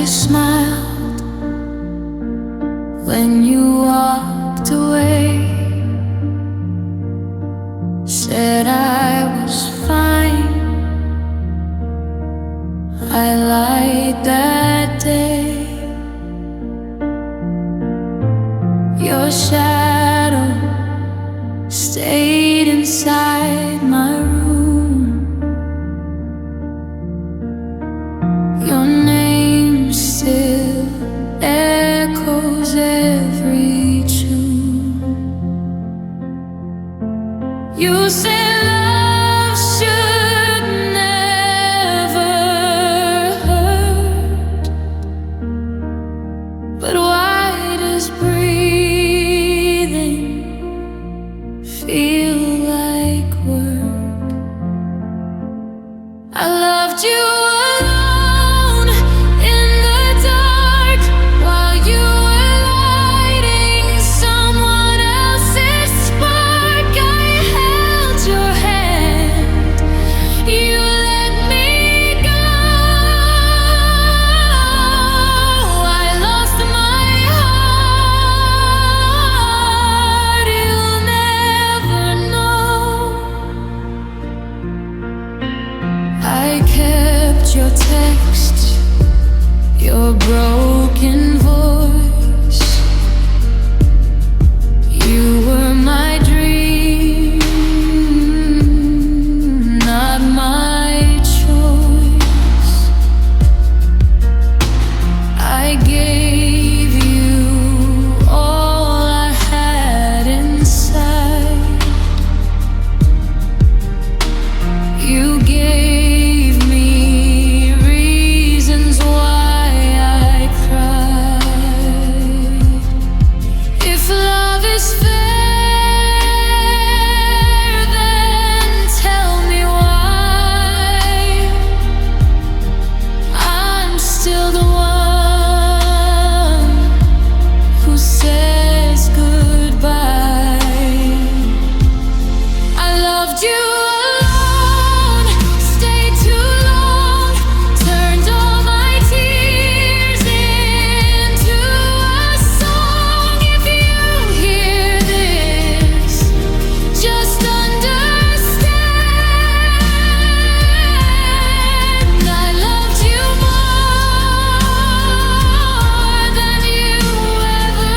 I smiled when you walked away. Said I was fine. I lied that day. Your shadow stayed inside my room. Your name still echoes every tune. You said love should never hurt, but why does breathing feel like work? I loved you alone in the dark while you were lighting someone else's spark. I held your hand, you let me go. I lost my heart, you'll never know. I kept your texts, your broken voice. You were my dream, not my choice. I gave you all I had inside. You gave me reasons why I cried. If love is fair, then tell me why I'm still the one who says goodbye. I loved you alone, stayed too long, turned all my tears into a song. If you hear this, just understand I loved you more than you ever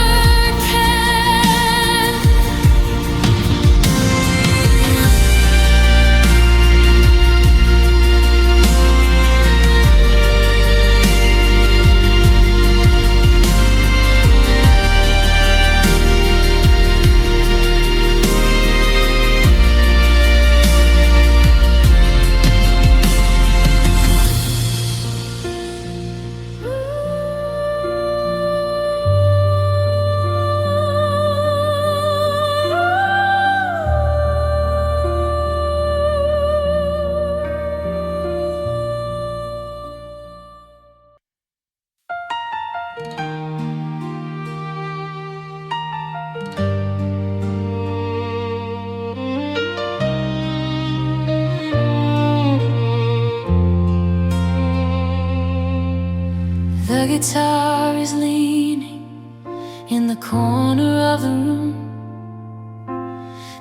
can. The guitar is leaning in the corner of the room,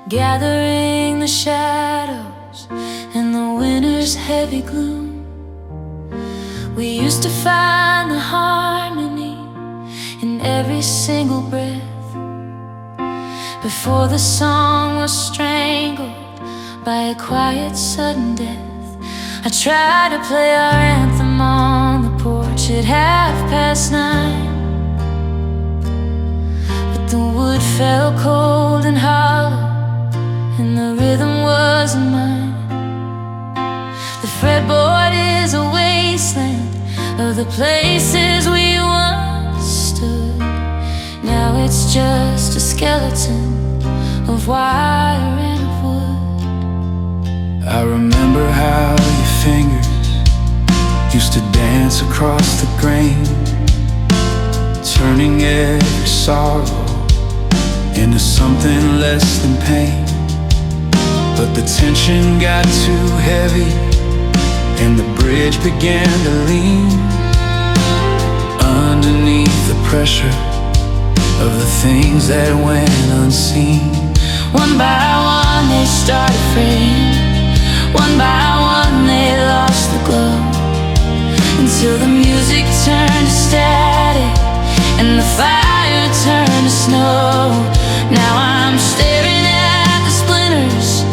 gathering the shadows and the winter's heavy gloom. We used to find the harmony in every single breath before the song was strangled by a quiet sudden death. I tried to play our anthem on the porch at 9:30, but the wood fell cold and hollow and the rhythm wasn't mine. The fretboard is a wasteland of the places we once stood. Now it's just a skeleton of wire and wood. I remember how your fingers used to dance across the grain, turning every sorrow into something less than pain. But the tension got too heavy and the bridge began to lean. the pressure of the things that went unseen. One by one they started fraying, one by one they lost the glow, until the music turned to static and the fire turned to snow. Now I'm staring at the splinters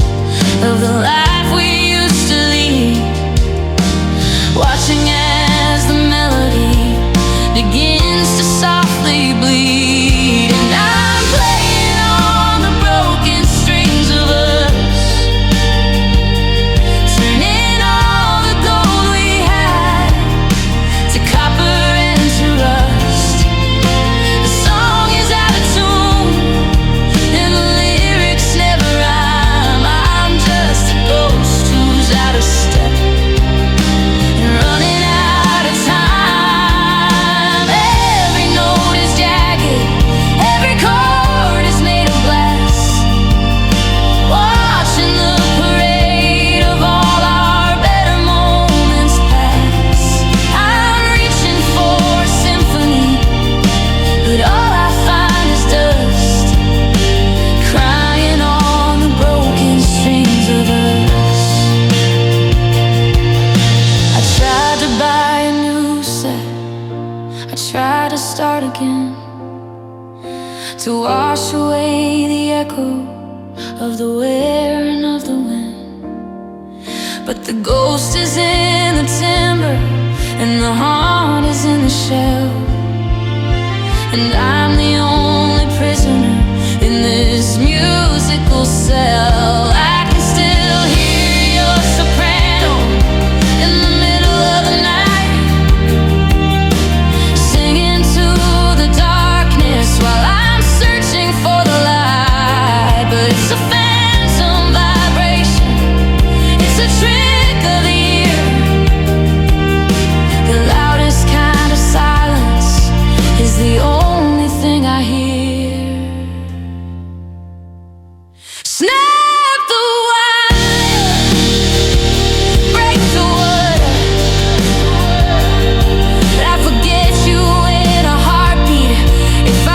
of the life we used to lead, watching as the melody begins to softly bleed. And I'm playing on the broken strings of us, turning all the gold we had to copper and to rust. The song is out of tune and the lyrics never rhyme. I'm just a ghost who's out of step and running out of time. Every note is jagged, every chord is made of glass, watching the parade of all our better moments pass. I'm reaching for a symphony, but all I find is dust, crying on the broken strings of us. I tried to buy a new set, I tried to start again, to wash away the echo of the wearing of the wind. But the ghost is in the timber and the heart is in the shell, and I'm the only prisoner in this musical cell. I can still hear your soprano in the middle of the night, singing to the darkness while I'm searching for the light. But it's a phantom vibration, it's a trick of the ear. The loudest kind of silence is the only thing I hear. Snap the wire, break the water, but I forget you in a heartbeat. If I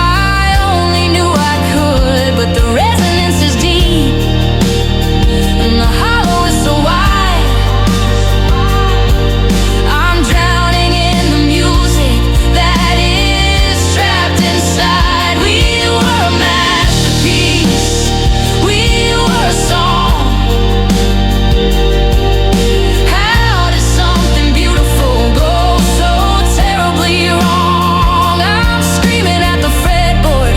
only knew I could, but the resonance is deep and the hollow is so wide. I'm drowning in the music that is trapped inside. We were a masterpiece, we were a song. How did something beautiful go so terribly wrong? I'm screaming at the fretboard,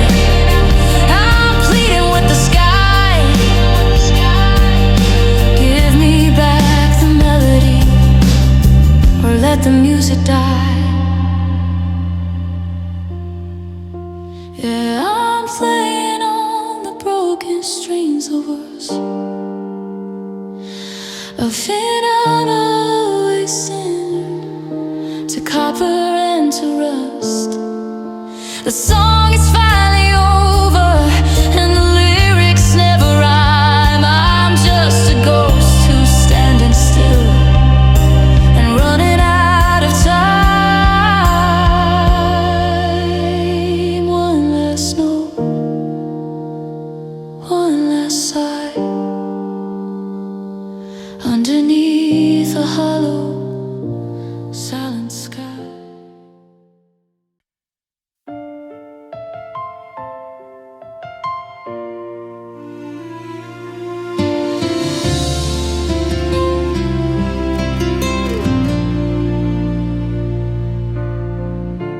I'm pleading with the sky. Give me back the melody, or let the music die. Yeah, I'm playing on the broken strings of us, a phenol wasting to copper and to rust. The song is finally over and the lyrics never rhyme. I'm just a ghost who's standing still and running out of time. One last note, one last sigh, underneath a hollow, silent sky.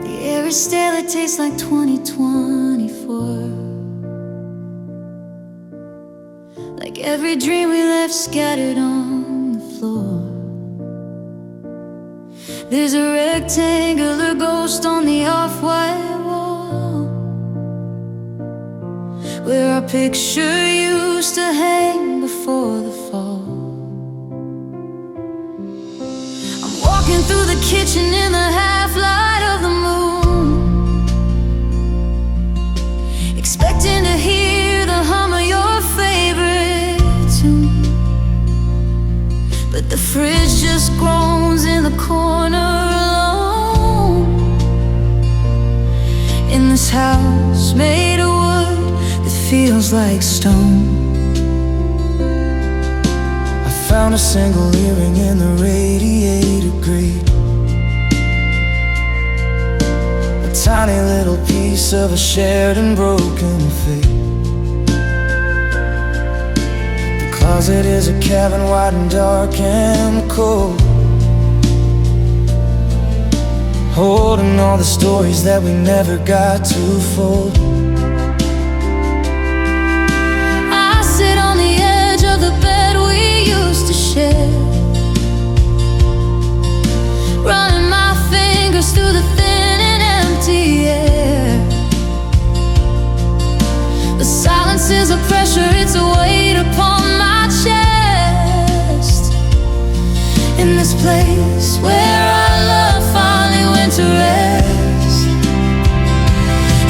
The air is stale, it tastes like 2024. Like every dream we left scattered on the floor. There's a rectangular ghost on the off-white wall, where our picture used to hang before the fall. I'm walking through the kitchen in the half-light of the moon, expecting to hear the hum of your favorite tune. But the fridge just groans in the corner alone, in this house made of wood that feels like stone. I found a single earring in the radiator grate, a tiny little piece of a shared and broken fate. The closet is a cabin wide and dark and cold, holding all the stories that we never got to fold. I sit on the edge of the bed we used to share, running my fingers through the thin and empty air. The silence is a pressure, it's a weight upon my chest. In this place where our love finally went to rest,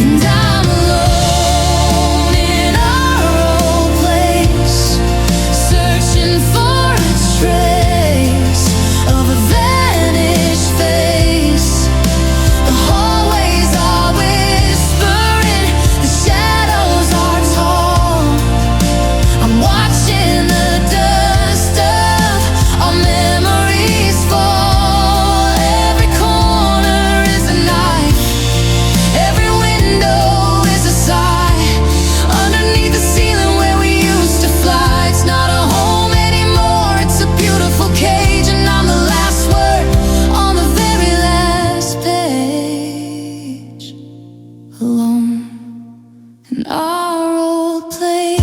and I'm alone in our old place, searching for a trace of a vanished face. The hallways are whispering, the shadows are tall. I'm watching the dust of our memories fall. Every corner is a knife, every window is a sigh. Underneath the ceiling where we used to fly, it's not a home anymore, it's a beautiful cage. And I'm the last word on the very last page, alone in our old place.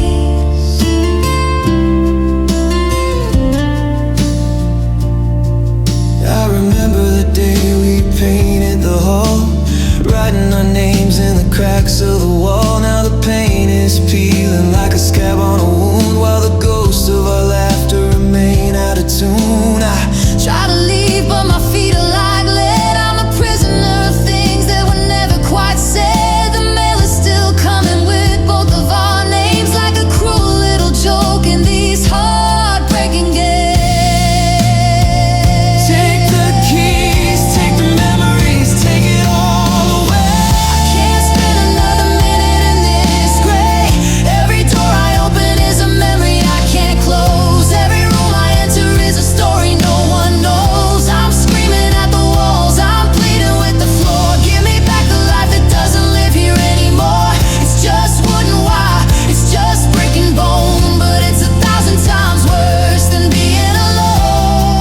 I remember the day we painted the hall, writing our names in the cracks of the wall. Now the paint is peeling like a scab on a wound, while the ghosts of our laughter remain out of tune. I Try to leave, but my feet are like lead. I'm a prisoner of things that were never quite said. The mail is still coming with both of our names, like a cruel little joke in these heartbreaking games. take the keys, take the memories, take it all away. I can't spend another minute in this gray. Every door I open is a memory I can't close. Every room I enter is a story no one knows. I'm screaming at the walls, I'm pleading with the floor. Give me back the life that doesn't live here anymore. It's just wood and wire, it's just brick and bone, but it's 1,000 times worse than being alone.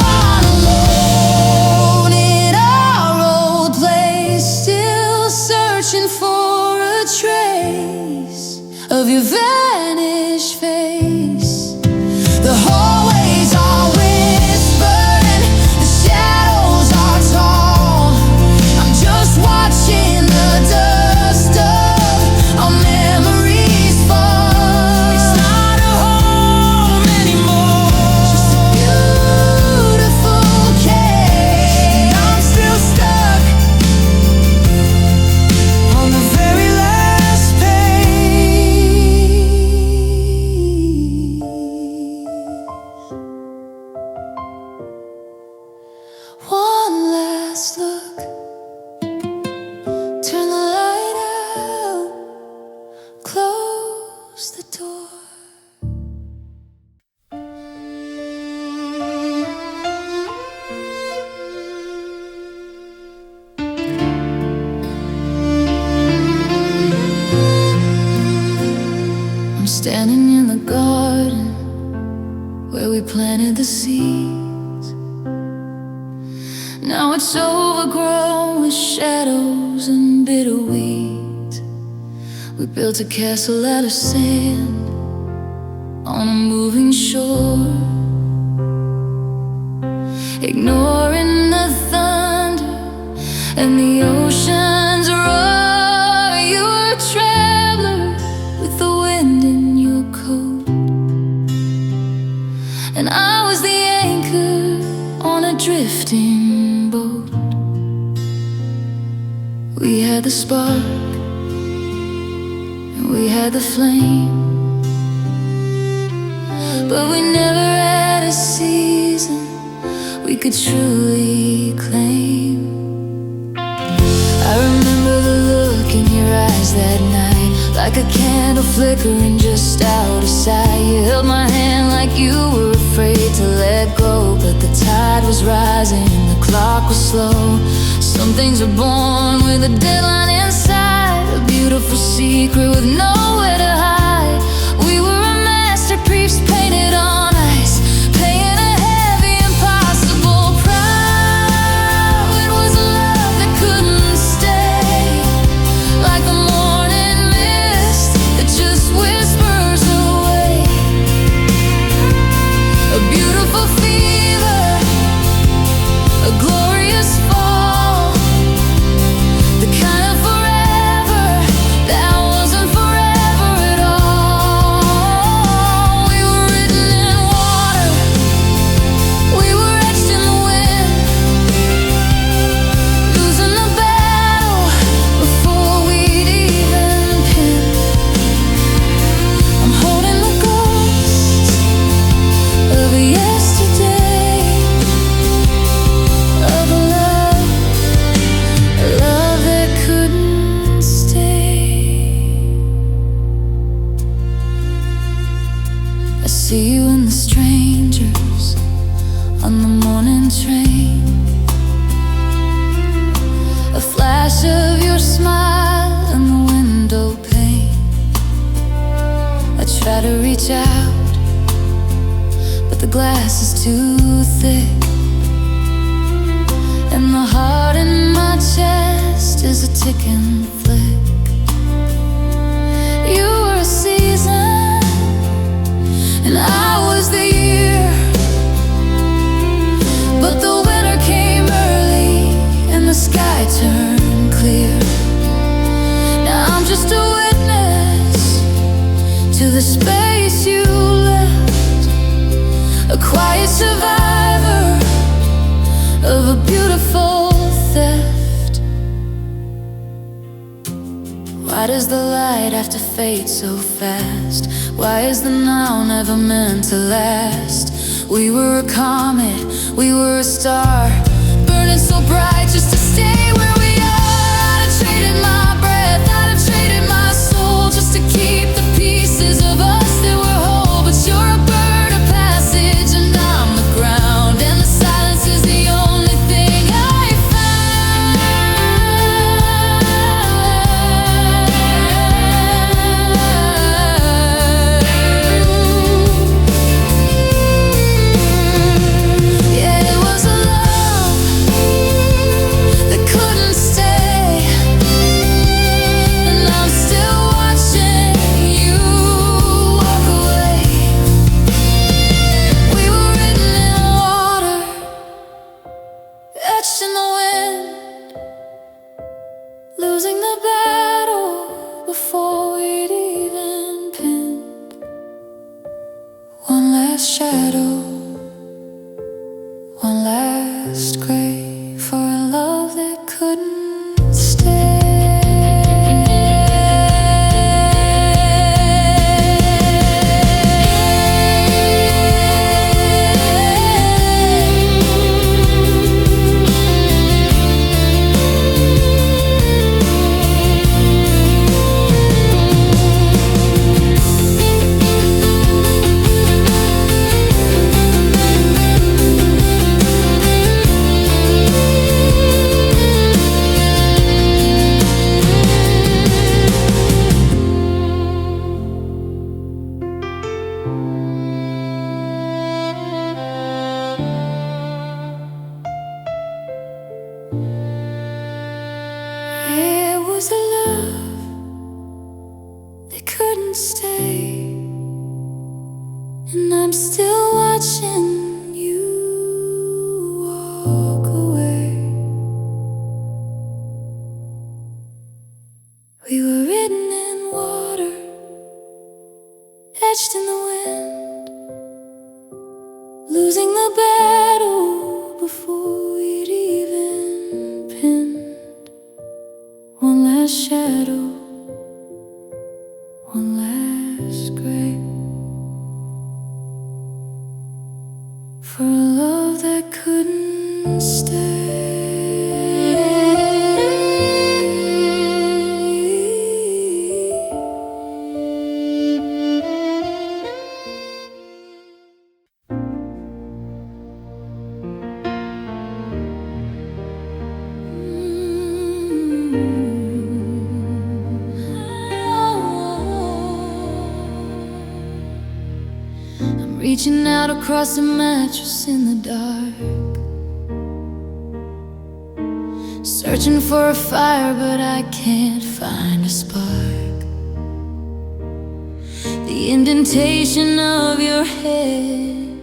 I'm alone in our old place, still searching for a trace of your vanished face. The hallways are whispering, the shadows are tall. I'm just watching the dust of our memories fall. It's not a home anymore, just a beautiful cage. I'm still stuck On the very last page. One last look, turn the light out, close the door. I'm standing in the garden where we planted the seeds. Now it's overgrown with shadows and bitter weeds. We built a castle out of sand on a moving shore, ignoring the thunder and the ocean's roar. You were a traveler with the wind in your coat, and I was the anchor on a drifting boat. We had the spark and we had the flame, but we never had a season we could truly claim. like a candle flickering just out of sight. You held my hand like you were afraid to let go, but the tide was rising and the clock was slow. Some things are born with a deadline inside, a beautiful secret with nowhere to hide. We were a masterpiece painted on ice, paying a heavy, impossible price. It was a love that couldn't stay, like the morning mist that just whispers away. A beautiful fever, a glorious fall, the kind of forever that wasn't forever at all. We were written in water, we were etched in the wind, losing the battle before we'd even pinned. I'm holding the ghost of a yesterday, of a love that couldn't stay. I see you in the strangers on the morning train, a flash of your smile in the window pane. I try to reach out, but the glass is too thick, and the heart in my chest is a ticking flick. You were a season, and I was the year, but the winter came early and the sky turned clear. Now I'm just a witness to the space you left, a quiet survivor of a beautiful theft. Why does the light have to fade so fast? Why is the now never meant to last? We were a comet, we were a star, burning so bright just to stay where we are. I'd have traded my breath, I'd have traded my soul just to keep the pieces of us that were whole. But you're a bird of passage and I'm the ground, and the silence is the only thing I find. Yeah, it was a love that couldn't stay, and I'm still watching you walk away. We were written in water, etched in the wind, losing the battle before we'd even pinned. One last shadow, one last grave for a love that couldn't stay. It was a love that couldn't stay, and I'm still watching you walk away. We were written in water, etched in the wind, losing the battle before we'd even pinned. One last shadow, one last grave for a love that couldn't stay. reaching out across the mattress in the dark, searching for a fire, but I can't find a spark. The indentation of your head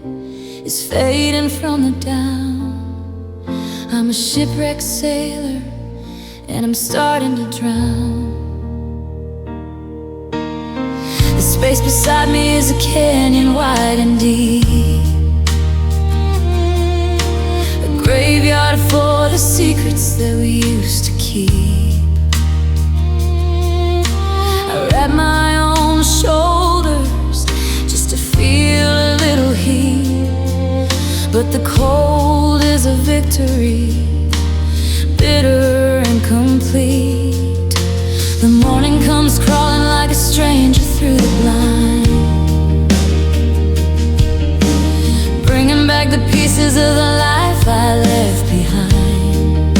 is fading from the down. I'm a shipwrecked sailor, and I'm starting to drown. The space beside me is a canyon wide and deep, a graveyard for the secrets that we used to keep. I wrap my own shoulders just to feel a little heat, but the cold is a victory, bitter and complete. The morning comes crawling like a stranger through the blind, bringing back the pieces of the life I left behind.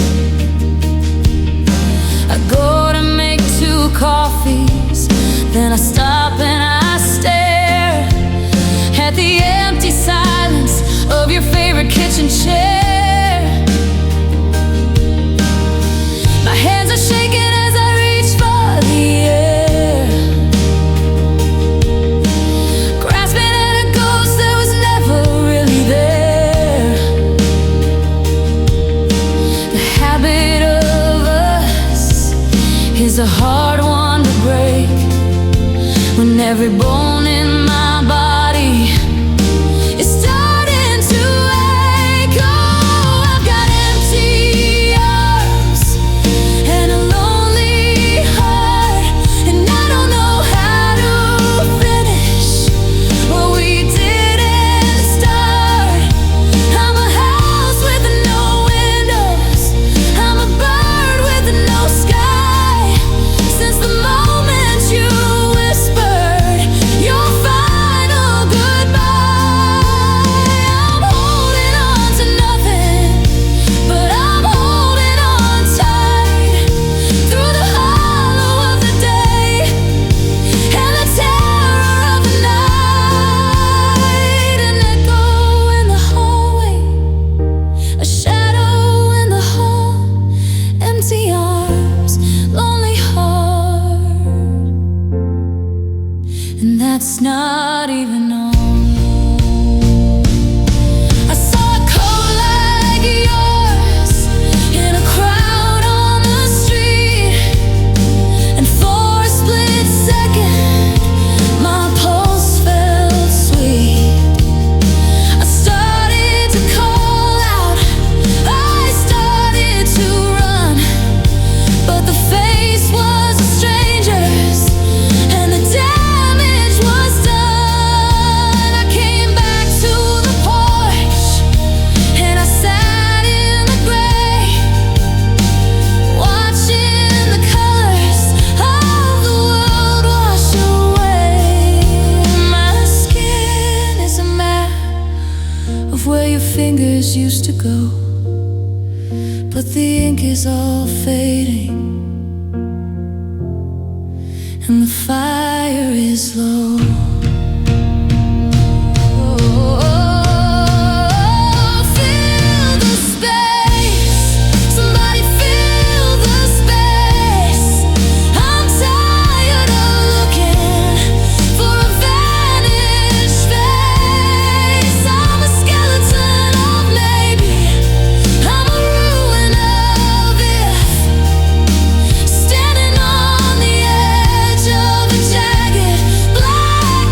I go to make 2 coffees, then I stop and I stare at the empty silence of your favorite kitchen chair. My hands are shaking as I reach for the air, grasping at a ghost that was never really there. The habit of us is a hard one to break, when every bone in my body is starting to ache. Oh, I've got empty arms and a lonely heart, and I don't know how to finish what we didn't start. I'm a house with no windows, I'm a bird with no sky. Since the moment you whispered your final goodbye, I'm holding on to nothing, but I'm holding on tight through the hollow of the day and the terror of the night. An echo in the hallway, a shadow in the hall, empty arms, lonely heart, and that's not even all. I saw a coat like yours in a crowd on the street, and for a split second my pulse felt sweet. I started to call out, I started to run, but the face was a stranger's and the damage was done. I came back to the porch and I sat in the gray, watching the colors of the world wash away. My skin is a map of where your fingers used to go, but the ink is all fading and the fire is low. Fill the space, somebody fill the space. I'm tired of looking for a vanished face. I'm a skeleton of maybe, I'm a ruin of if, standing on the edge of a jagged black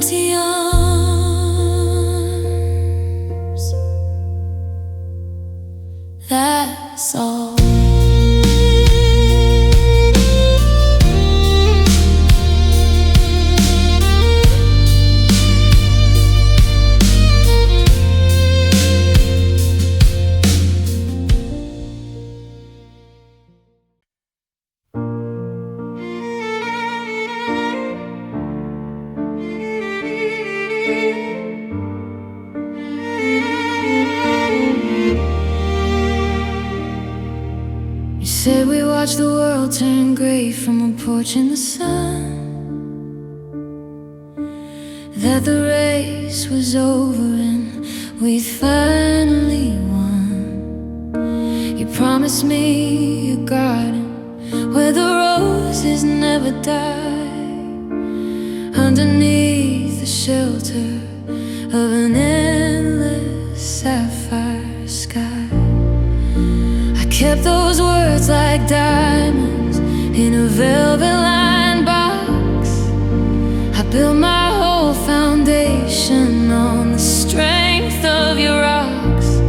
empty arms. That's all. You said we watched the world turn gray from a porch in the sun, that the race was over and we'd finally won. You promised me a garden where the roses never die, underneath the shelter of an endless sapphire sky. I kept those words like diamonds in a velvet-lined box. I built my whole foundation on the strength of your rocks.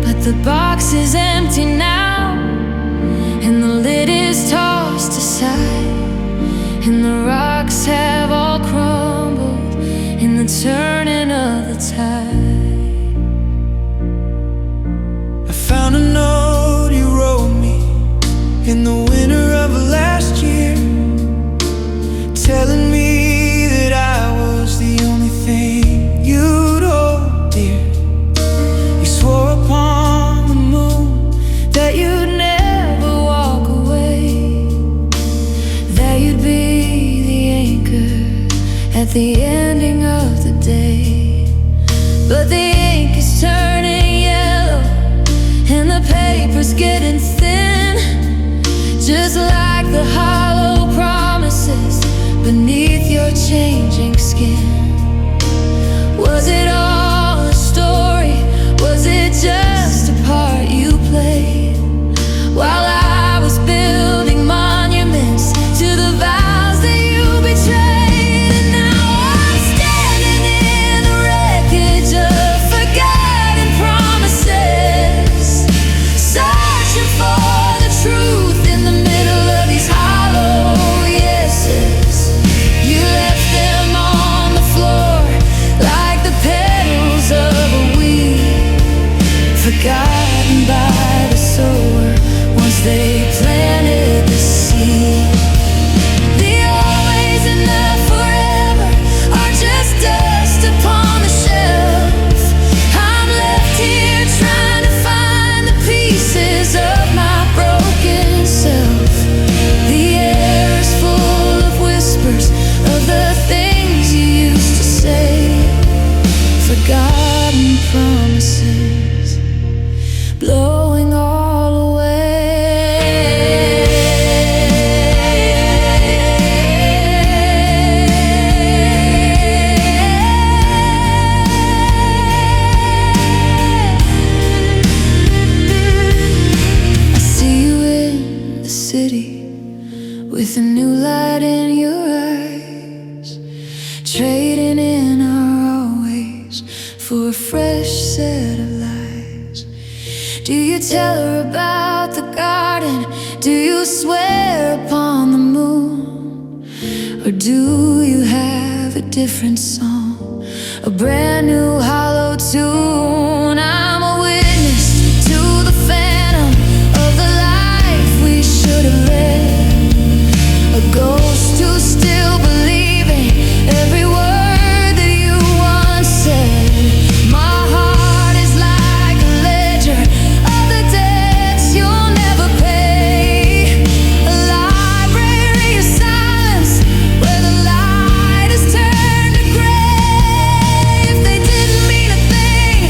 But the box is empty now, and the lid is tossed aside, and the rocks have all crumbled in the turning of the tide. I found a note you wrote me in the winter of last year, telling me that I was the only thing you'd hold dear. You swore upon the moon that you'd never walk away, that you'd be the anchor at the ending of the day. But the ink is turning yellow and the paper's getting thin, just like the hollow promises beneath your changing skin. Was it all a story? Was it just a part you played while I was building monuments to the vows that you betrayed? And now I'm standing in the wreckage of forgotten promises, searching for the truth in the middle of these hollow yeses. You left them on the floor like the petals of a weed, forgotten by the sower once they planted the seed. The always enough forever are just dust upon the shelf. I'm left here trying to find the pieces of my broken self. The air is full of whispers of the things you used to say, forgotten promises blowing all away. I see you in the city with a new light in your eyes, trading in our always for a fresh set of lies. Do you tell her about the garden? Do you swear upon the moon? Or do you have a different song, a brand new hollow tune? I'm a witness to the phantom of the life we should have led, a ghost who's still believing every word that you once said. My heart is like a ledger of the debts you'll never pay, a library of silence where the light has turned to gray. If they didn't mean a thing,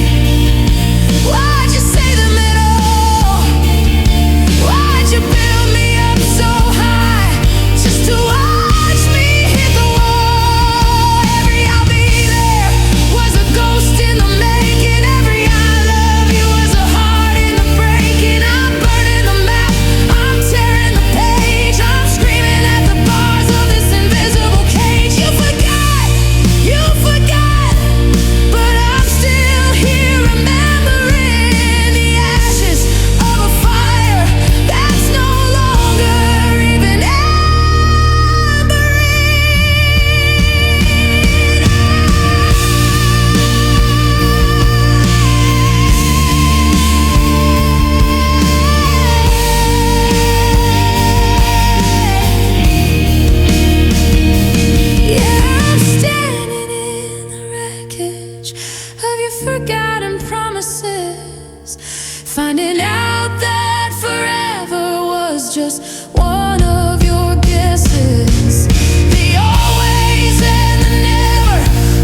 forgotten promises, finding out that forever was just one of your guesses. The always and the never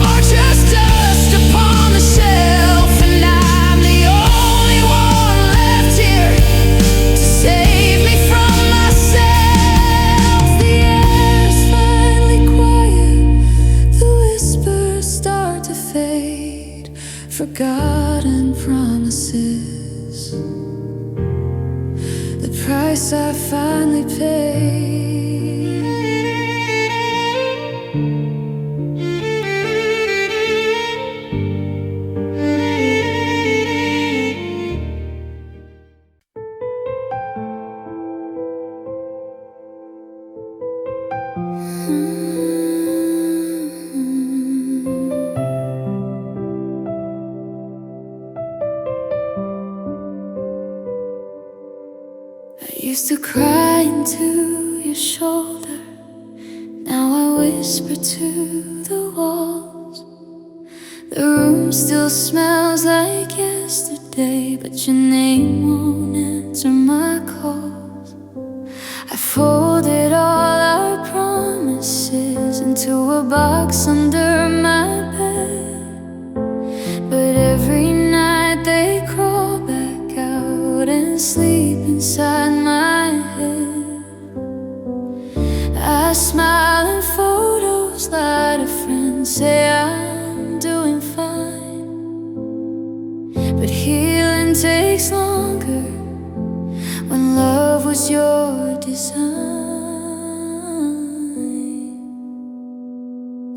are just dust upon the shelf, and I'm the only one left here to save me from myself. The air's finally quiet, the whispers start to fade, forgotten promises, the price I finally paid. I used to cry into your shoulder, now I whisper to the walls. The room still smells like yesterday, but your name won't answer my calls. I folded all our promises into a box under my bed, but every night they crawl back out and sleep inside my head. I smile in photos, lie to friends, say I'm doing fine, but healing takes longer when love was your design.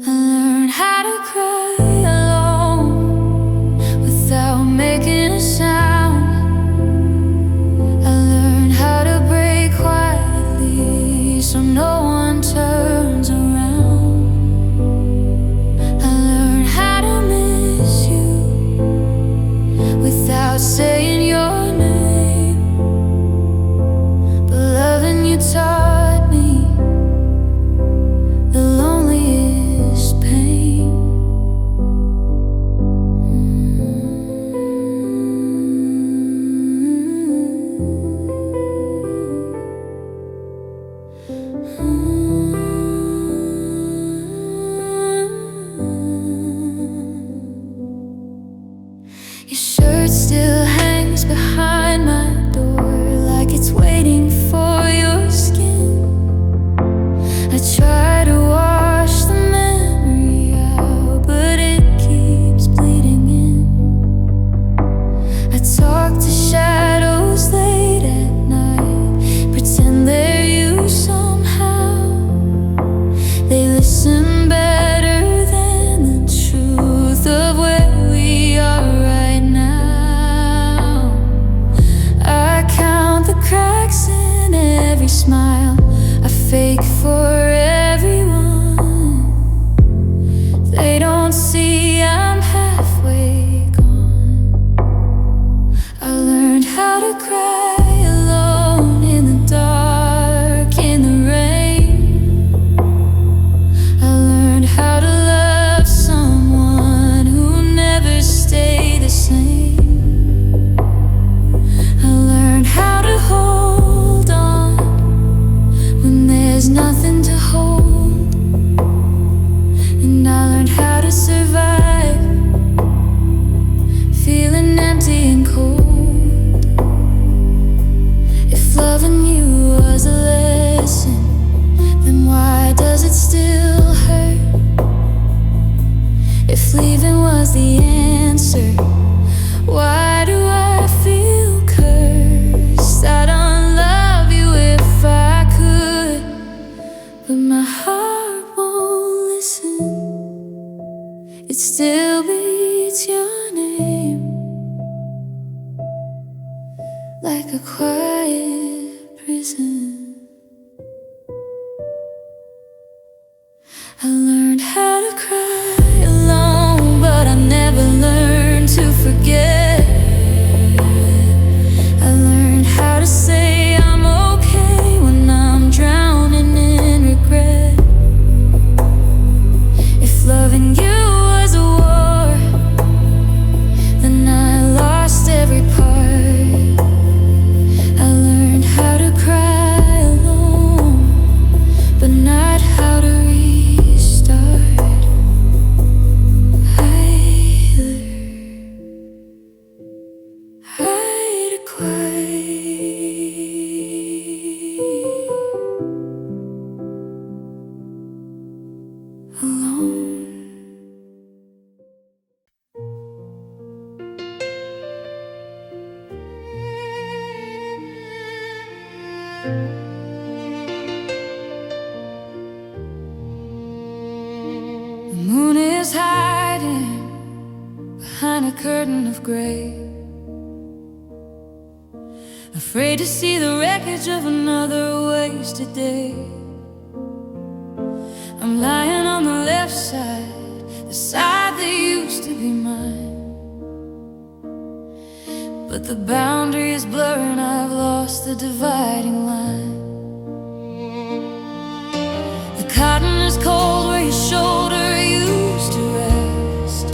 I learned how to cry alone without making a sound. So no one turns around. I learned how to miss you without saying your name, but loving you taught me the loneliest pain. Your shirt still hangs behind my door, like it's waiting for your skin. I try to wash the memory out, but it keeps bleeding in. I talk to shadows late at night, pretend they're you somehow. They listen better than the truth of where we are right now. I count the cracks in every smile I fake for everyone. They don't see I'm halfway gone. I learned how to cry alone in the dark, in the rain. I learned how to love someone who never stayed the same. I learned how to hold on when there's nothing to hold, and I learned how to survive feeling empty and cold. If loving you was a lesson, then why does it still hurt? If leaving was the answer, why do I feel cursed? I don't love you if I could, but my heart won't listen. It still beats your name like a quiet prison. I learned how to cry alone, but I never learned to forget. I learned how to say I'm okay when I'm drowning in regret. If loving you was a war, behind a curtain of gray, afraid to see the wreckage of another wasted day. I'm lying on the left side, the side that used to be mine, but the boundary is blurring, I've lost the dividing line. The cotton is cold where your shoulder used to rest.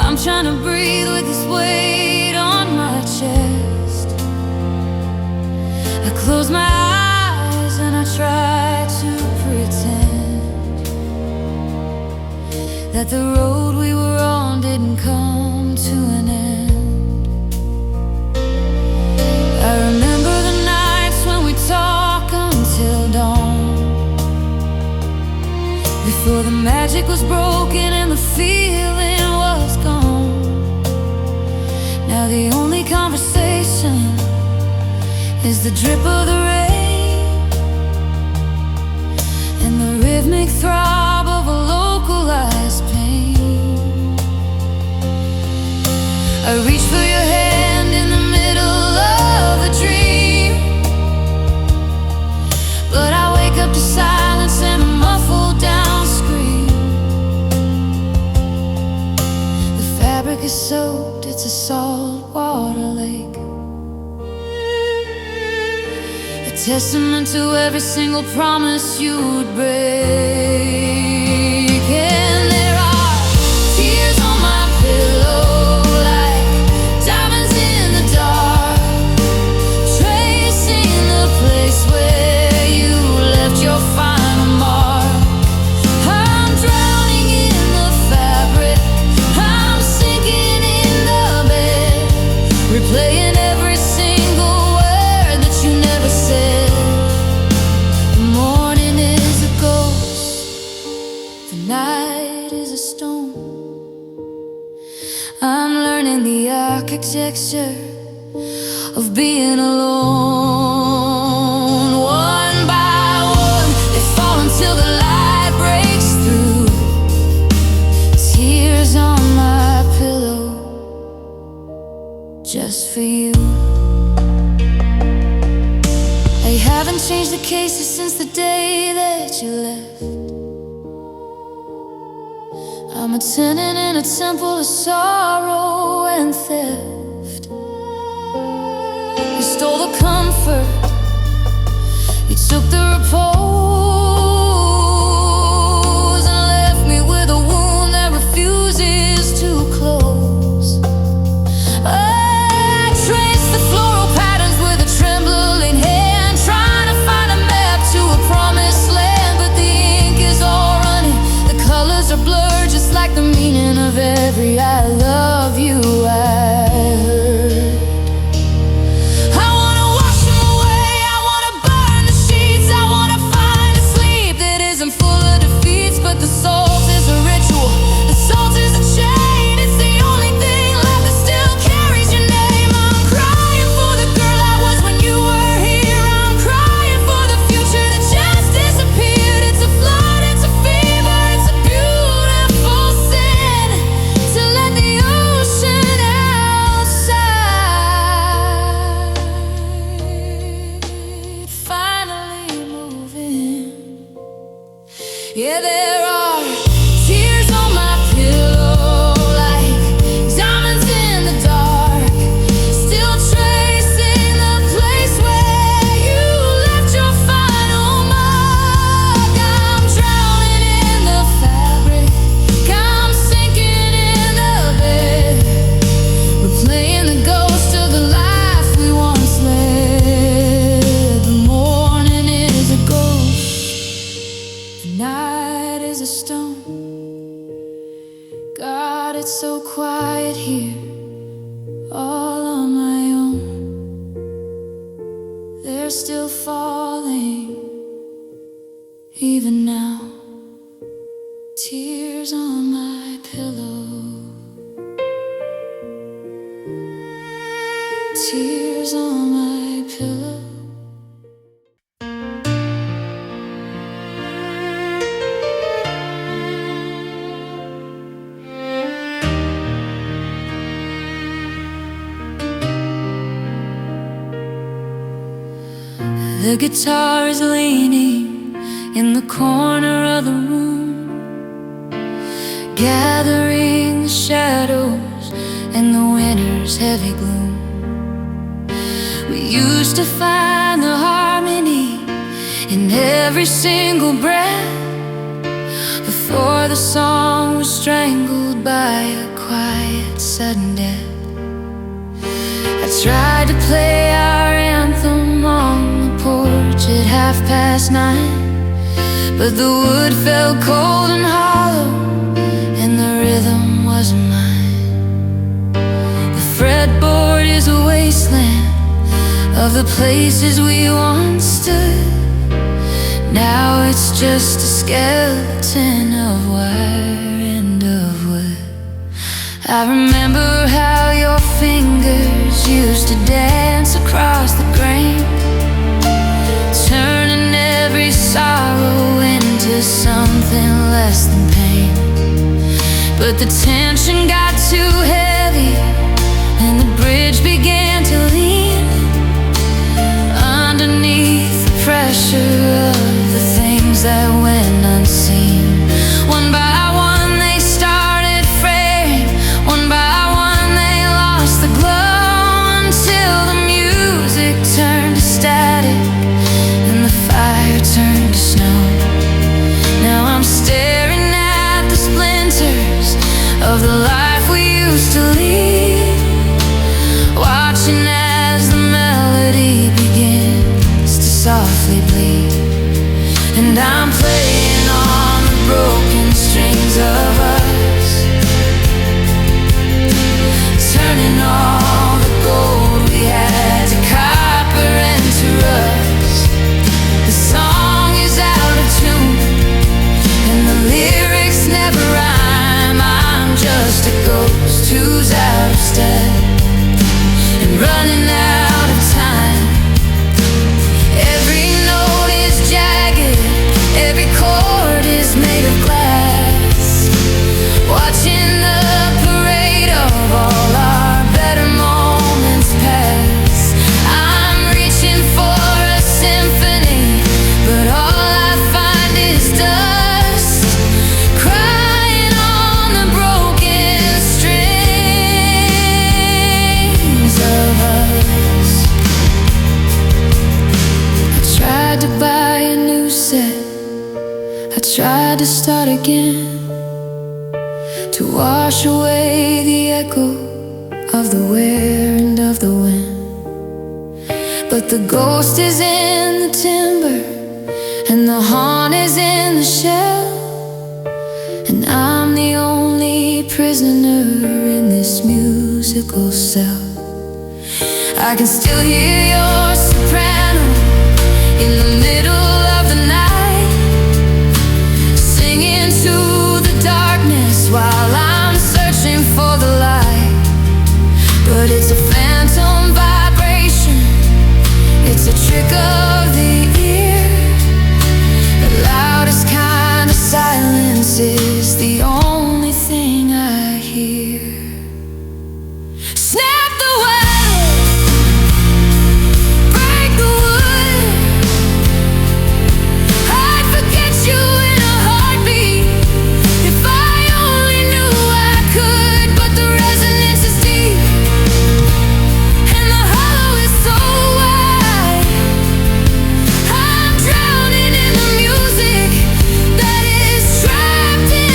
I'm trying to breathe with this weight on my chest. I close my eyes and I try to pretend that the road we were on didn't come to an end. I remember the nights when we talk until dawn, before the magic was broken and the feeling was gone. Now the only conversation is the drip of the rain and the rhythmic throb of a localized pain. I reach for your hand in the middle of a dream, but I wake up to silence and a muffled down scream. The fabric is soaked, it's a saltwater lake, a testament to every single promise you would break. And there are tears on my pillow, like diamonds in the dark, tracing the place where you left your final mark. I'm drowning in the fabric, I'm sinking in the bed, replaying every single word that you never said. The morning is a ghost, the night is a stone. I'm learning the architecture of being alone. One by one, they fall until the light breaks through. Tears on my pillow, just for you. They haven't changed the cases since the day that you left. I'm a tenant in a temple of sorrow and theft. You stole the comfort, you took the repose, and left me with a wound that refuses to close. I trace the floral patterns with a trembling hand, trying to find a map to a promised land, but the ink is all running, the colors are blurred, just like the meaning of every I love you I heard. I wanna wash them away, I wanna burn the sheets, I wanna find a sleep that isn't full of defeats, but the salt is a ritual, the salt is a chain, it's the only thing left that still carries your name. I'm crying for the girl I was when you were here, I'm crying for the future that just disappeared. It's a flood, it's a fever, it's a beautiful sin to let the ocean outside finally move in. Yeah, there are tears on my pillow, like diamonds in the dark, still tracing the place where you left your final mark. I'm drowning in the fabric, I'm sinking in the bed, replaying the ghost of the life we once led. The morning is a ghost, the night is a stone. God, it's so quiet here, all on my own. They're still falling, even now. Tears on my pillow, tears on my pillow. The guitar is leaning in the corner of the room, gathering the shadows and the winter's heavy gloom. We used to find the harmony in every single breath, before the song was strangled by a quiet sudden death. I tried to play our anthem on the porch at 9:30, but the wood felt cold and hollow, and the rhythm wasn't mine. The fretboard is a wasteland of the places we once stood. Now it's just a skeleton of wire and of wood. I remember how your fingers used to dance across the grain, turning every sorrow into something less than pain. But the tension got too heavy and the bridge began to lean underneath the pressure of the things that went unseen. One by one they started fraying, one by one they lost the glow, until the music turned to static and the fire turned to snow. Now I'm staring at the splinters of the life we used to lead, watching as the melody begins to softly bleed. And I'm playing on the broken strings of us, turning all the gold we had to copper and to rust. The song is out of tune and the lyrics never rhyme. I'm just a ghost who's out of step and running out of time. Every note is jagged, every chord is made of glass, watching the parade of all our better moments pass. I'm reaching for a symphony, but all I find is dust, crying on the broken strings of us. I tried to buy a new set, I tried to start again, to wash away the echo of the wear and of the wind. But the ghost is in the timber and the haunt is in the shell, and I'm the only prisoner in this musical cell. I can still hear your soprano in the middle of the night, singing to the darkness while I'm searching for the light. But it's a phantom vibration, it's a trick of the ear. The loudest kind of silence is the only thing I hear. Snap the web, break the wood, I'd forget you in a heartbeat if I only knew I could. But the resonance is deep and the hollow is so wide. I'm drowning in the music that is trapped in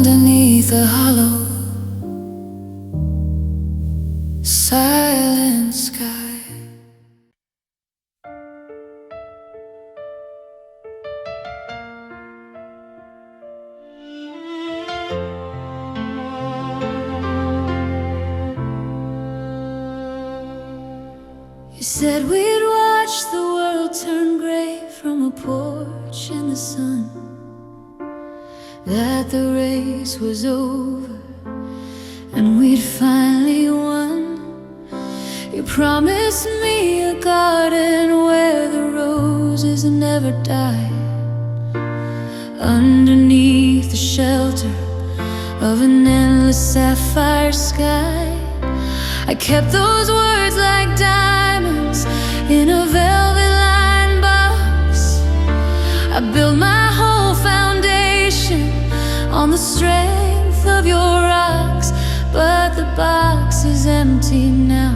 underneath a hollow silent sky. You said we'd watch the world turn gray from a porch in the sun, that the race was over and we'd finally won. You promised me a garden where the roses never die, underneath the shelter of an endless sapphire sky. I kept those words like diamonds in a velvet-lined box. I built my whole foundation on the strength of your rocks. But the box is empty now,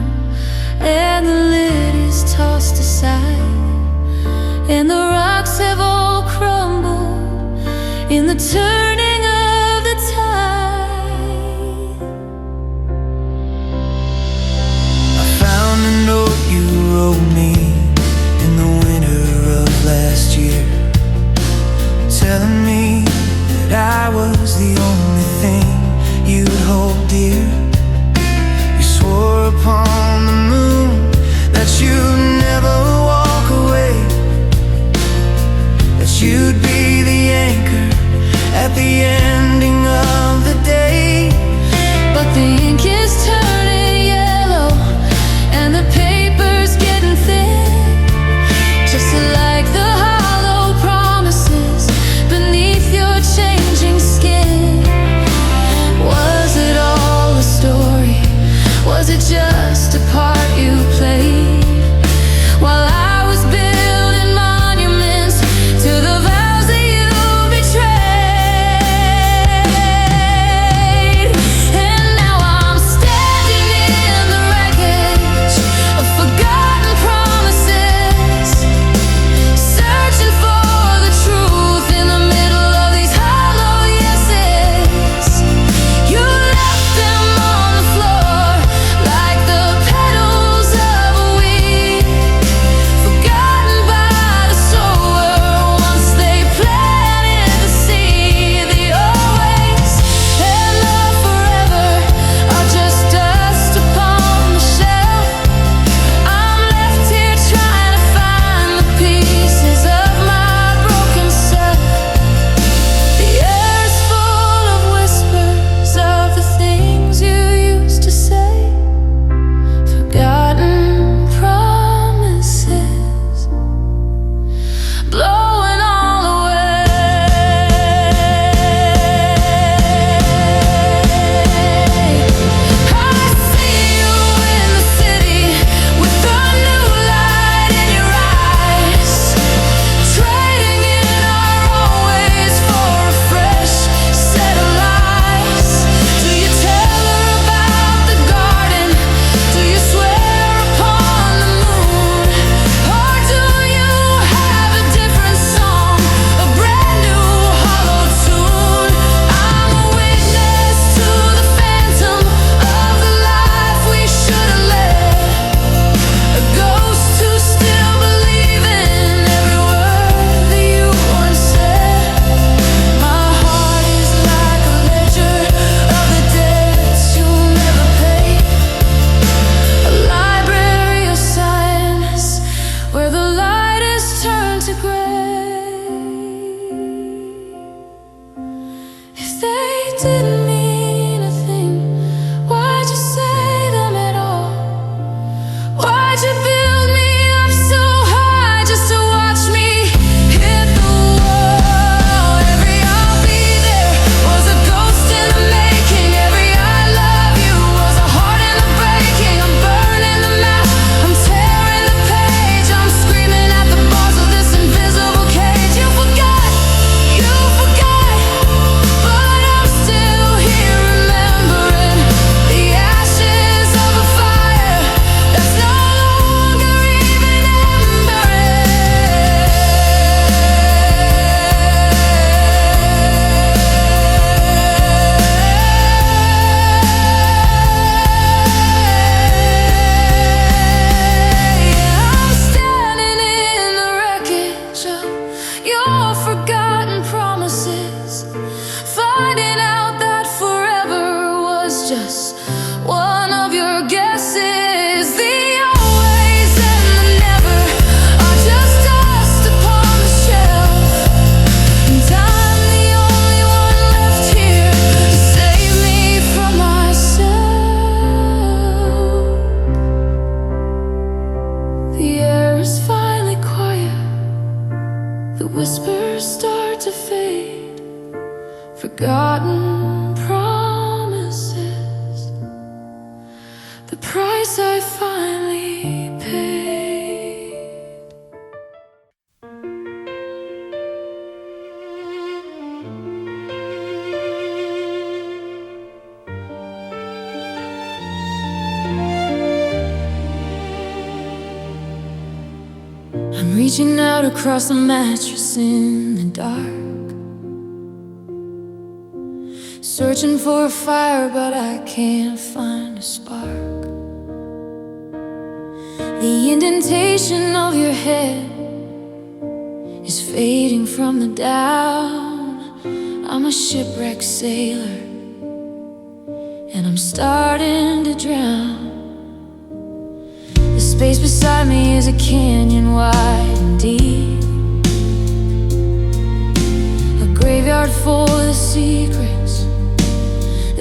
and the lid is tossed aside, and the rocks have all crumbled in the turning of the tide. I found a note you wrote me in the winter of last year, telling me that I was the only thing you'd hold dear. You swore upon the moon that you'd never walk away, that you'd be the anchor at the ending of the day. But the ink is turning yellow and the paper's getting thin, just like the hollow promises beneath your changing skin. Was it all a story? Was it just a part you played? While I was building monuments to the vows that you betrayed. And now I'm standing in the wreckage of forgotten promises, searching for the truth in the middle of these hollow yeses. You left them on the floor like the petals of a weed, forgotten by the sower once they planted the seed. The always and the forever are just dust upon the shelf. I'm left here trying to find the pieces of my broken self. The air is full of whispers of the things you used to say, forgotten promises blowing all away. I see you in the city with a new light in your eyes, trading in our own ways for a fresh set of lies. Do you tell her about the garden? Do you swear upon the moon? Or do you have a different song, a brand new hollow tune? I'm a witness to the phantom of the life we should have led, a ghost who still believes in every word that you once said. My heart is like a ledger of the debts you'll never pay, a library of silence where the light is turned to gray. If they didn't mean a thing, why'd you say them at all? Why'd you build me up so high just to watch me hit the wall? Every I'll be there was a ghost in the making. Every I love you was a heart in the breaking. I'm burning the map, I'm tearing the page, I'm screaming at the bars of this invisible cage. You forgot, but I'm still forgotten promises, the price I finally paid. I'm reaching out across the mattress in the dark, searching for a fire, but I can't find a spark. The indentation of your head is fading from the down. I'm a shipwrecked sailor, and I'm starting to drown. The space beside me is a canyon wide and deep, a graveyard full of secrets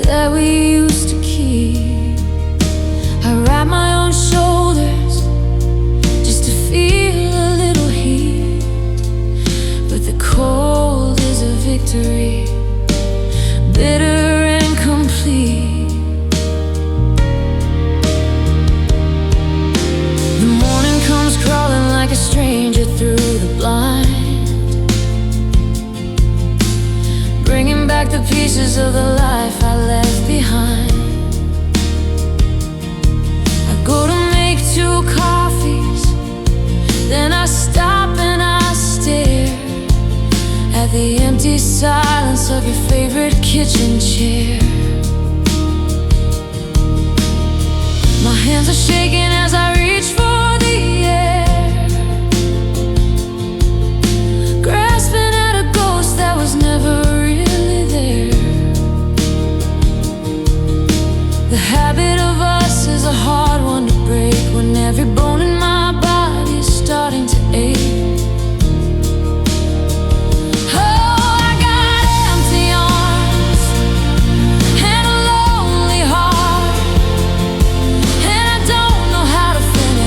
that we used to keep. I wrap my own shoulders just to feel a little heat, but the cold is a victory, bitter and complete. The morning comes crawling like a stranger through the blind, bringing back the pieces of the life I left behind. I go to make 2 coffees, then I stop and I stare at the empty silence of your favorite kitchen chair. My hands are shaking as I reach for the air, grasping at a ghost that was never really there. The habit of us is a hard one to break when every bone in my body is starting to ache. Oh, I got empty arms and a lonely heart, and I don't know how to finish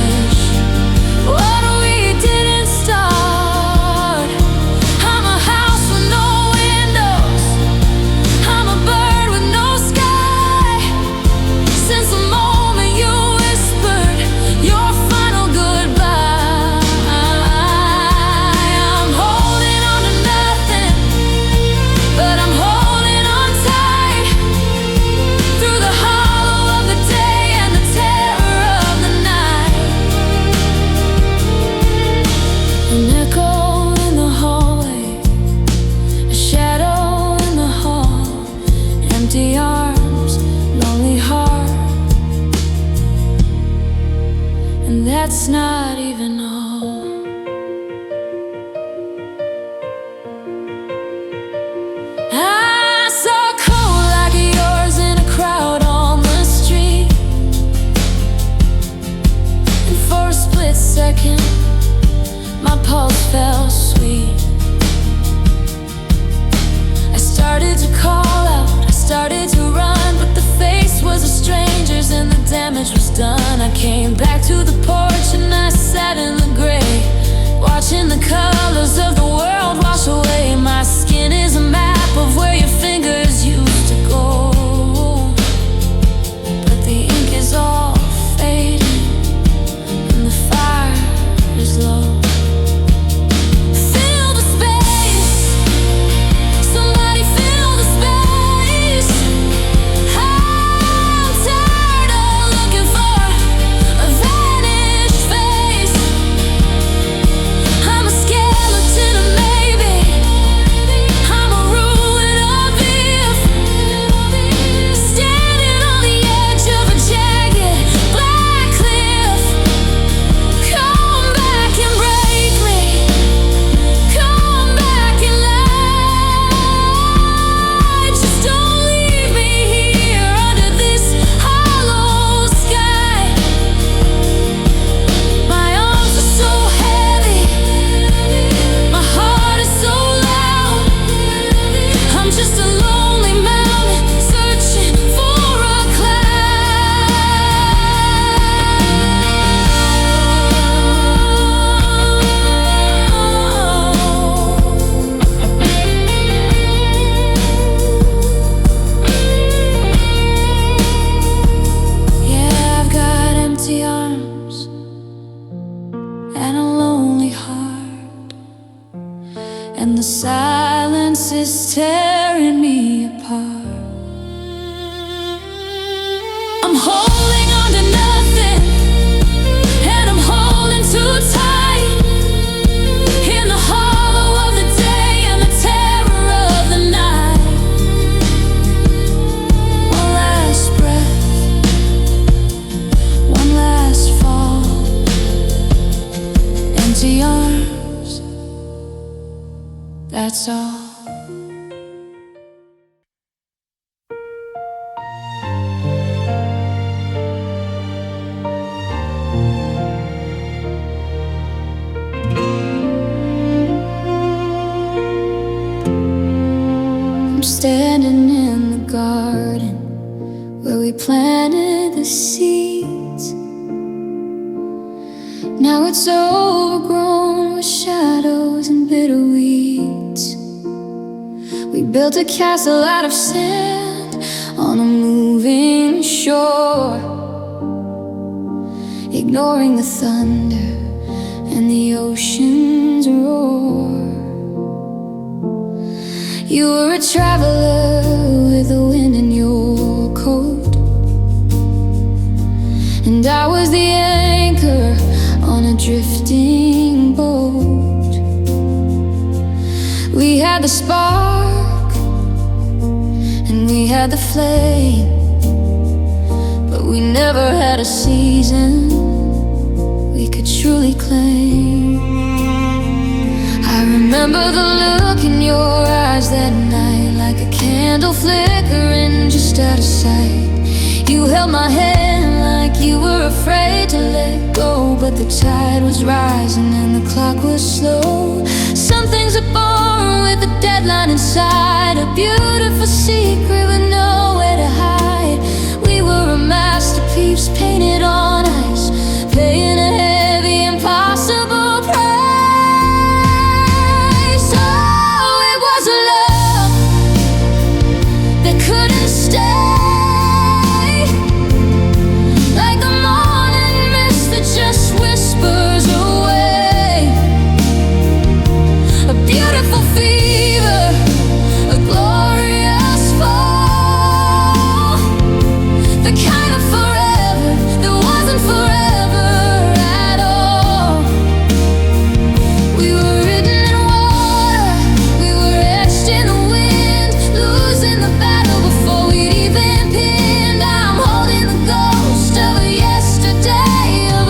silence is tearing me apart. I'm holding on to nothing, and I'm holding too tight. In the hollow of the day and the terror of the night. One last breath, one last fall. Empty arms, that's all. Standing in the garden where we planted the seeds. Now it's overgrown with shadows and bitter weeds. We built a castle out of sand on a moving shore, ignoring the thunder and the ocean's roar. You were a traveler with the wind in your coat, and I was the anchor on a drifting boat. We had the spark and we had the flame, but we never had a season we could truly claim. I remember the look in your eyes that night, like a candle flickering just out of sight. You held my hand like you were afraid to let go, but the tide was rising and the clock was slow. Some things are born with a deadline inside, a beautiful secret with nowhere to hide. We were a masterpiece painted on ice, paying a heavy, impossible price. Couldn't stay, like the morning mist that just whispers away. A beautiful fever, a glorious fall, the kind of forever that wasn't forever at all. We were written in water, we were etched in the wind, losing the battle before we'd even pinned. I'm holding the ghost of a yesterday, of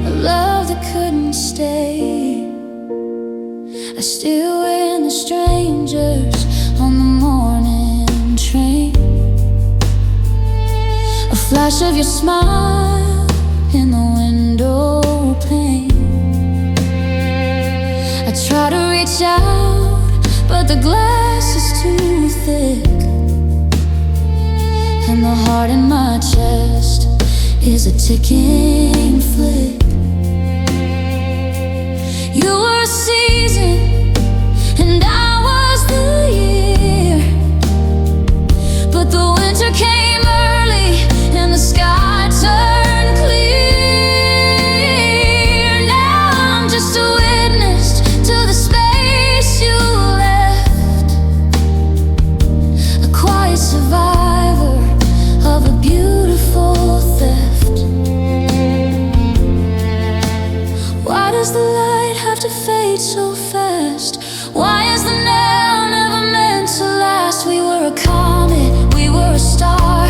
a love that couldn't stay. I still win the strangers on the morning train, a flash of your smile in the window pane. I try to reach out, but the glass is too thick, and the heart in my chest is a ticking flick. You were a season and I was the year, but the winter came early and the sky turned clear. Now I'm just a witness to the space you left, a quiet survivor of a beautiful theft. Why does the light have to fade so fast? Why is the now never meant to last? We were a comet, we were a star,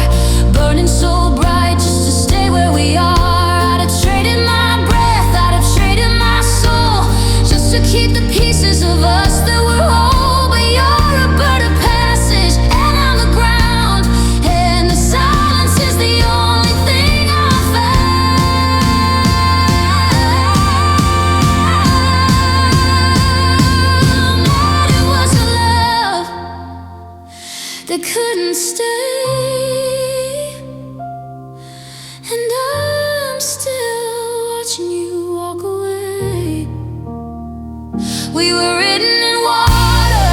burning so bright just to stay where we are. I'd have traded my breath, I'd have traded my soul, just to keep the pieces of us that were whole. But you're a bird of passage and I'm the ground, and the silence is the only thing I found. That it was a love that couldn't stay, and I'm still watching you walk away. We were written in water,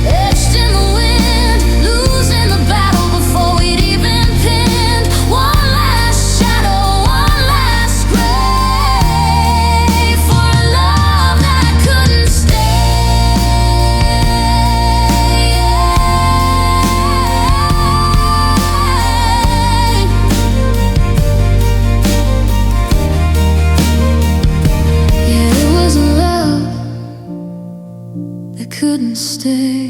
etched in the wind, losing the battle before we'd even pinned. One last shadow, one last grave, for a love that couldn't stay. that couldn't stay.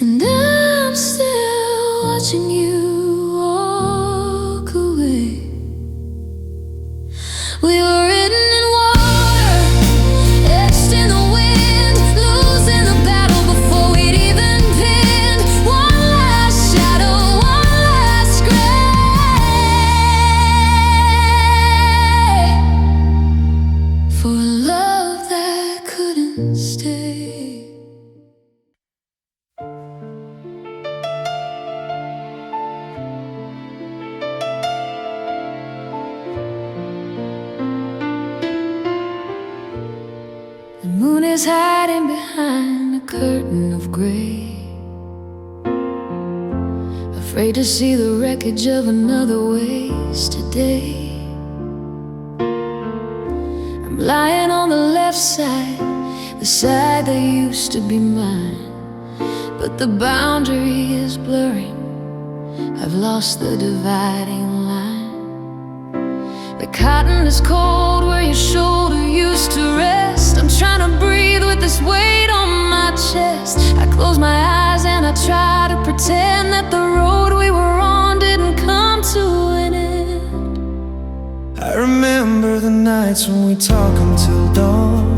And I'm still watching you walk away. We were written in water, etched in the wind, losing the battle before we'd even pinned one last shadow, one last gray, for a love that couldn't stay. The moon is hiding behind a curtain of gray, afraid to see the wreckage of another wasted day. I'm lying on the left side, the side that used to be mine, but the boundary is blurring. I've lost the dividing line. The cotton is cold where your shoulder used to rest. I'm trying to breathe with this weight on my chest. I close my eyes and I try to pretend that the road we were on didn't come to an end. I remember the nights when we talk until dawn,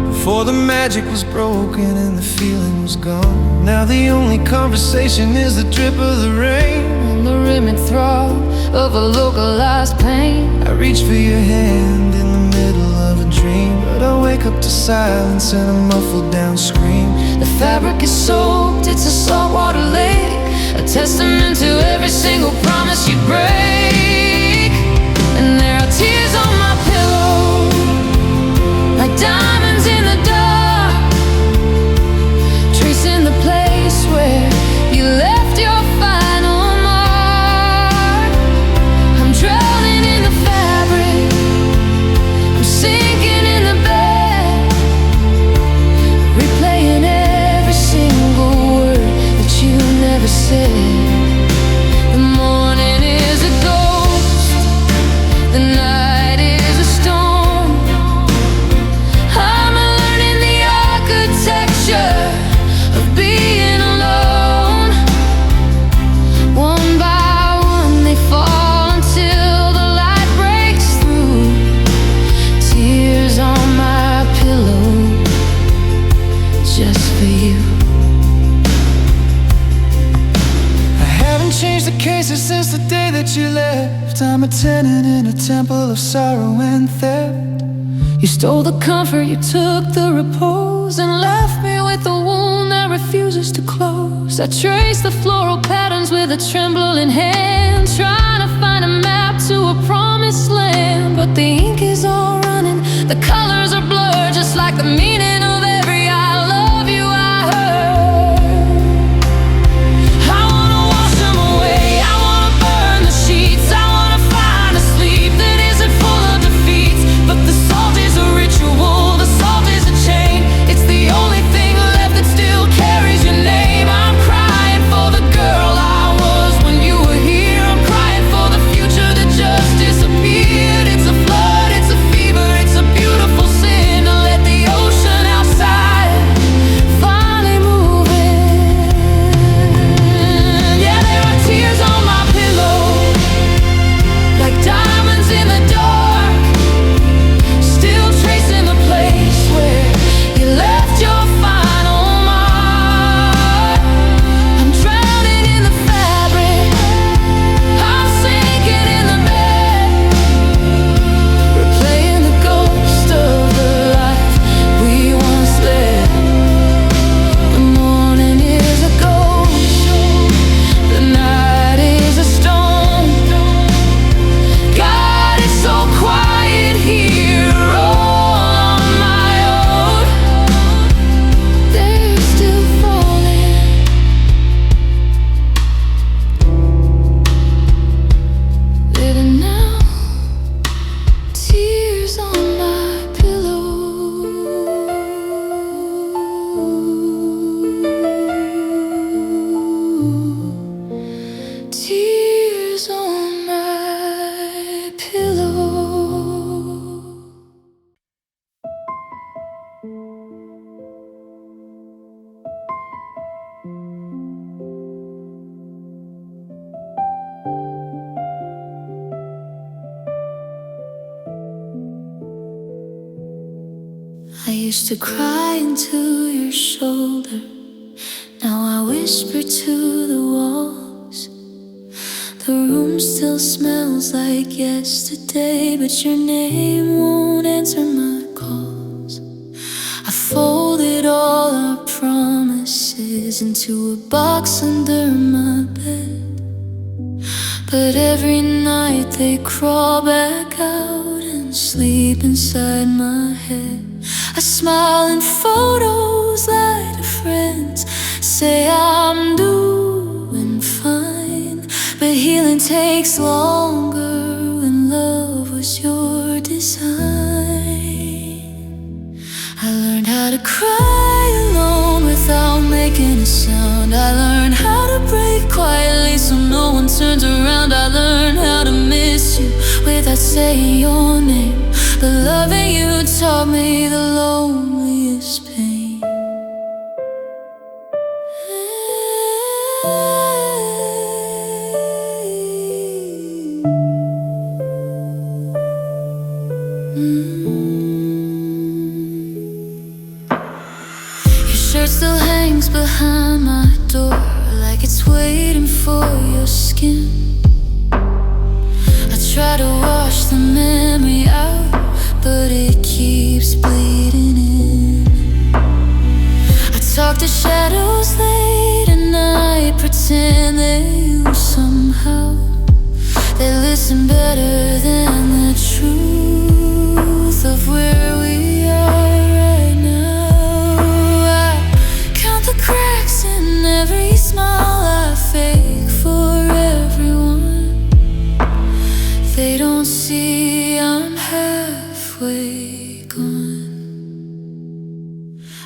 before the magic was broken and the feeling was gone. Now the only conversation is the drip of the rain and the rhythmic throb of a localized pain. I reach for your hand in the middle of a dream, but I wake up to silence and a muffled down scream. The fabric is soaked, it's a saltwater lake, a testament to every single promise you break. And there are tears on my pillow, like diamonds in the dark, tracing the place where you left your final mark. I'm drowning in the fabric, I'm sinking in the bed, replaying every single word that you never said. The morning is a ghost, the night is a storm. I'm learning the architecture of being alone. One by one they fall until the light breaks through. Tears on my pillow, just for you. I haven't changed the cases since the day that you left. I'm a tenant in a temple of sorrow and theft. You stole the comfort, you took the repose, and left me with a wound that refuses to close. I trace the floral patterns with a trembling hand, trying to find a map to a promised land. But the ink is all running, the colors are blurred, just like the meaning of every I love you I heard. I wanna wash them away, I wanna burn the sheets, I wanna find a sleep that isn't full of defeats. But the salt is a ritual, the salt is a chain, it's the only thing left that still carries your name. I'm crying for the girl I was when you were here, I'm crying for the future that just disappeared. It's a flood, it's a fever, it's a beautiful sin to let the ocean out I used to cry into your shoulder. Now I whisper to the walls. The room still smells like yesterday, but your name won't answer my calls. I folded all our promises into a box under my bed, but every night they crawl back out and sleep inside my head. I smile in photos, lie to friends, say I'm doing fine, but healing takes longer when love was your design. I learned how to cry alone without making a sound. I learned how to break quietly so no one turns around. I learned how to miss you without saying your name, but loving you taught me the loneliest pain. Your shirt still hangs behind my door, like it's waiting for your skin. I try to wash the memory out, but it keeps bleeding in. I talk to shadows late at night, pretend they you somehow. They listen better than the truth of where we are right now. I count the cracks in every smile I fake for everyone. They don't see I'm halfway gone.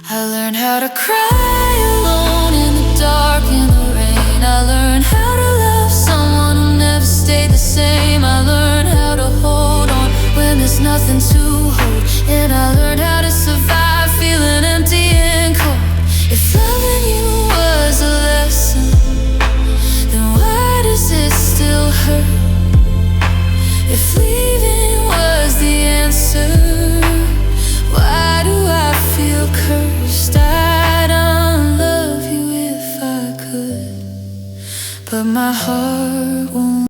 I learned how to cry alone in the dark and the rain. I learned how to love someone who never stayed the same. I learned how to hold on when there's nothing to hold, and I learned how to survive feeling empty and cold. If loving you was a lesson, then why does it still hurt? If leaving was the answer, why do I feel cursed? I'd unlove you if I could, but my heart won't